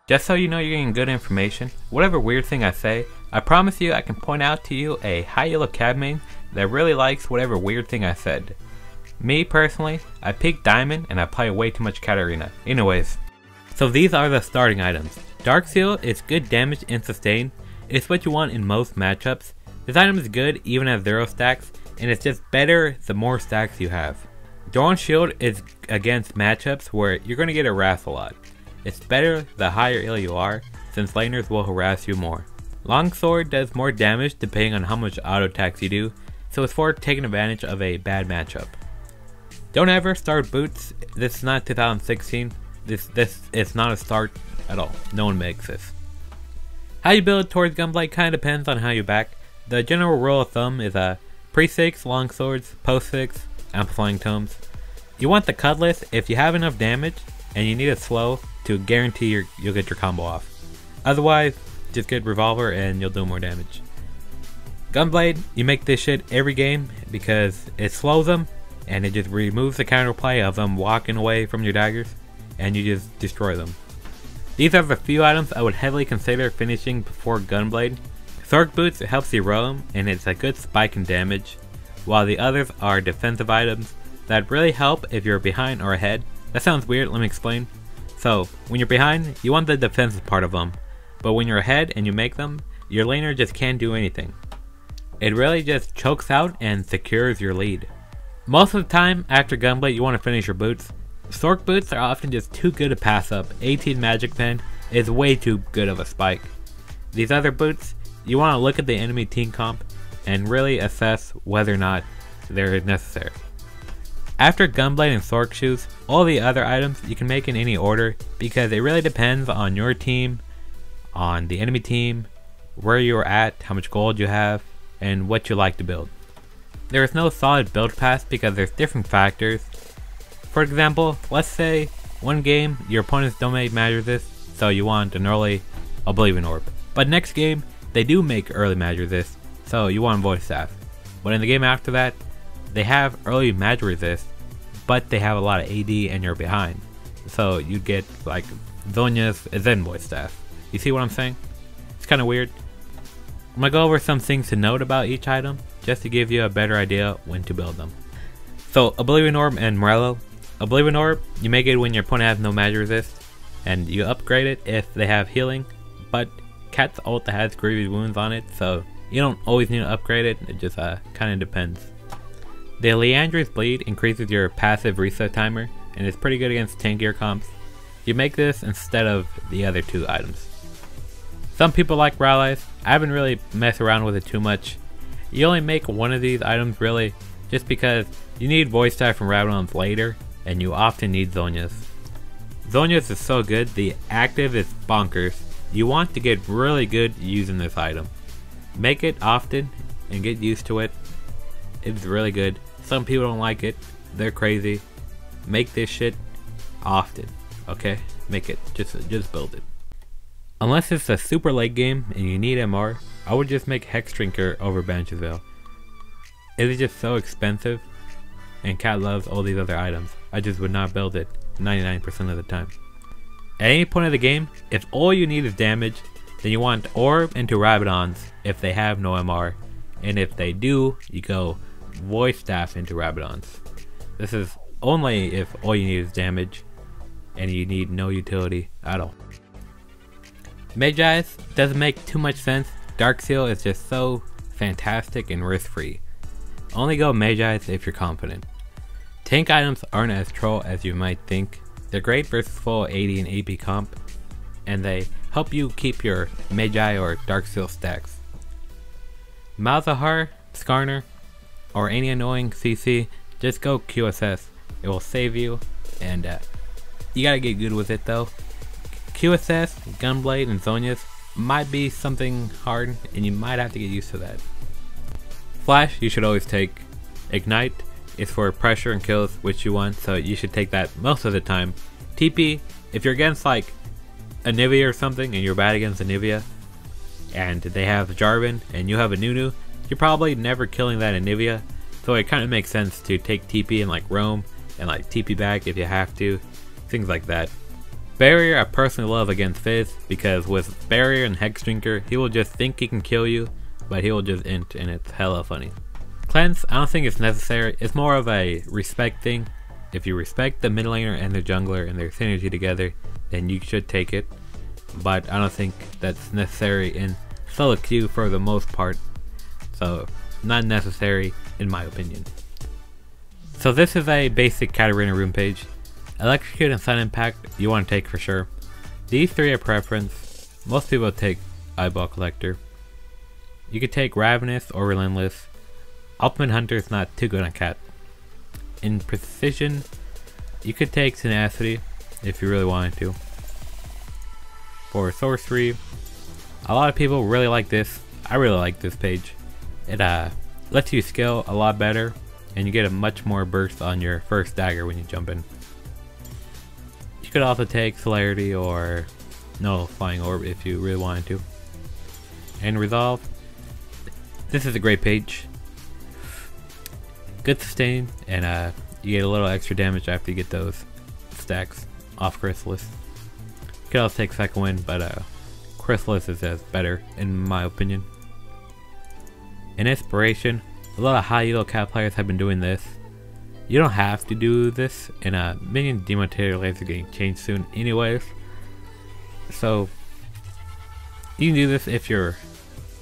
Just so you know you're getting good information, whatever weird thing I say, I promise you I can point out to you a high elo cab main that really likes whatever weird thing I said. Me personally, I peak diamond and I play way too much Katarina. Anyways, so these are the starting items. Dark Seal is good damage and sustain. It's what you want in most matchups. This item is good even at 0 stacks, and it's just better the more stacks you have. Dawn Shield is against matchups where you're going to get harassed a lot. It's better the higher elo you are, since laners will harass you more. Longsword does more damage depending on how much auto attacks you do, so it's for taking advantage of a bad matchup. Don't ever start boots. This is not 2016. This is not a start at all. No one makes this. How you build towards Gunblade kind of depends on how you back. The general rule of thumb is pre-6 longswords, post-6 amplifying tomes. You want the cutlass if you have enough damage and you need it slow to guarantee you'll get your combo off. Otherwise, just get revolver and you'll do more damage. Gunblade, you make this shit every game because it slows them and it just removes the counterplay of them walking away from your daggers and you just destroy them. These are the few items I would heavily consider finishing before Gunblade. Sork Boots helps you roam and it's a good spike in damage, while the others are defensive items that really help if you're behind or ahead. That sounds weird, let me explain. So, when you're behind, you want the defensive part of them, but when you're ahead and you make them, your laner just can't do anything. It really just chokes out and secures your lead. Most of the time, after Gunblade you want to finish your boots. Sork Boots are often just too good to pass up. 18 Magic Pen is way too good of a spike. These other boots, you want to look at the enemy team comp and really assess whether or not they're necessary. After Gunblade and Sork Shoes, all the other items you can make in any order because it really depends on your team, on the enemy team, where you're at, how much gold you have, and what you like to build. There is no solid build path because there's different factors. For example, let's say one game your opponents don't make Matter Resist, so you want an early Oblivion Orb. But next game, they do make early Matter Resist, so you want Void Staff. But in the game after that, they have early Magic Resist, but they have a lot of AD and you're behind. So you'd get like Zhonya's and then Void Staff. You see what I'm saying? It's kind of weird. I'm going to go over some things to note about each item, just to give you a better idea when to build them. So Oblivion Orb and Morello. Oblivion Orb, you make it when your opponent has no Magic Resist, and you upgrade it if they have healing, but Cat's ult has Grievous Wounds on it, so you don't always need to upgrade it, it just kind of depends. The Liandry's Bleed increases your passive reset timer, and it's pretty good against tankier comps. You make this instead of the other two items. Some people like Rallies. I haven't really messed around with it too much. You only make one of these items really, just because you need Voice Staff from Rabadon's later, and you often need Zhonya's. Zhonya's is so good, the active is bonkers. You want to get really good using this item. Make it often and get used to it. It's really good. Some people don't like it. They're crazy. Make this shit often. Okay? Make it. Just build it. Unless it's a super late game and you need MR, I would just make Hex Drinker over Banshee Veil. It is just so expensive, and Cat loves all these other items. I just would not build it 99% of the time. At any point of the game, if all you need is damage, then you want Orb into Rabadons if they have no MR, and if they do, you go Voice Staff into Rabadons. This is only if all you need is damage, and you need no utility at all. Magi's doesn't make too much sense. Dark Seal is just so fantastic and risk-free. Only go Magi's if you're confident. Tank items aren't as troll as you might think. They're great versus full AD and AP comp, and they help you keep your Magi or Dark Seal stacks. Malzahar, Skarner, or any annoying CC, just go QSS. It will save you, and you gotta get good with it though. QSS, Gunblade, and Zhonya's might be something hard, and you might have to get used to that. Flash, you should always take. Ignite is for pressure and kills, which you want, so you should take that most of the time. TP, if you're against like Anivia or something, and you're bad against Anivia, and they have Jarvan, and you have a Nunu, you're probably never killing that Anivia, so it kind of makes sense to take TP and like roam, and like TP back if you have to, things like that. Barrier I personally love against Fizz, because with Barrier and Hex Drinker, he will just think he can kill you, but he will just int, and it's hella funny. Cleanse, I don't think it's necessary. It's more of a respect thing. If you respect the mid laner and the jungler and their synergy together, then you should take it. But I don't think that's necessary in solo queue for the most part. So, not necessary in my opinion. So this is a basic Katarina rune page. Electrocute and Sun Impact you want to take for sure. These three are preference. Most people take Eyeball Collector. You could take Ravenous or Relentless. Ultimate Hunter is not too good on Cat. In Precision, you could take Tenacity if you really wanted to. For Sorcery, a lot of people really like this. I really like this page. It lets you scale a lot better, and you get a much more burst on your first dagger when you jump in. You could also take Celerity or Nullifying Orb if you really wanted to. And Resolve, this is a great page. Good sustain, and you get a little extra damage after you get those stacks off Chrysalis. You could also take Second Wind, but Chrysalis is better in my opinion. In Inspiration, a lot of high elo cat players have been doing this. You don't have to do this, and minion dematerialize are getting changed soon anyways. So you can do this if you're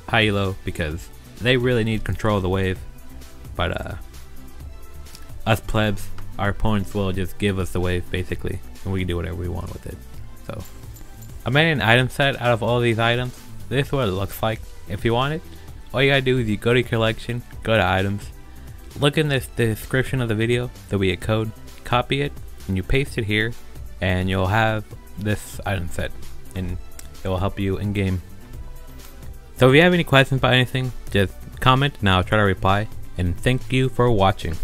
high elo, because they really need control of the wave. But us plebs, our opponents will just give us the wave basically, and we can do whatever we want with it. So I made an item set out of all these items. This is what it looks like. If you want it, all you gotta do is you go to your collection, go to items, look in the description of the video, there'll be a code, copy it, and you paste it here, and you'll have this item set, and it will help you in game. So if you have any questions about anything, just comment and I'll try to reply, and thank you for watching.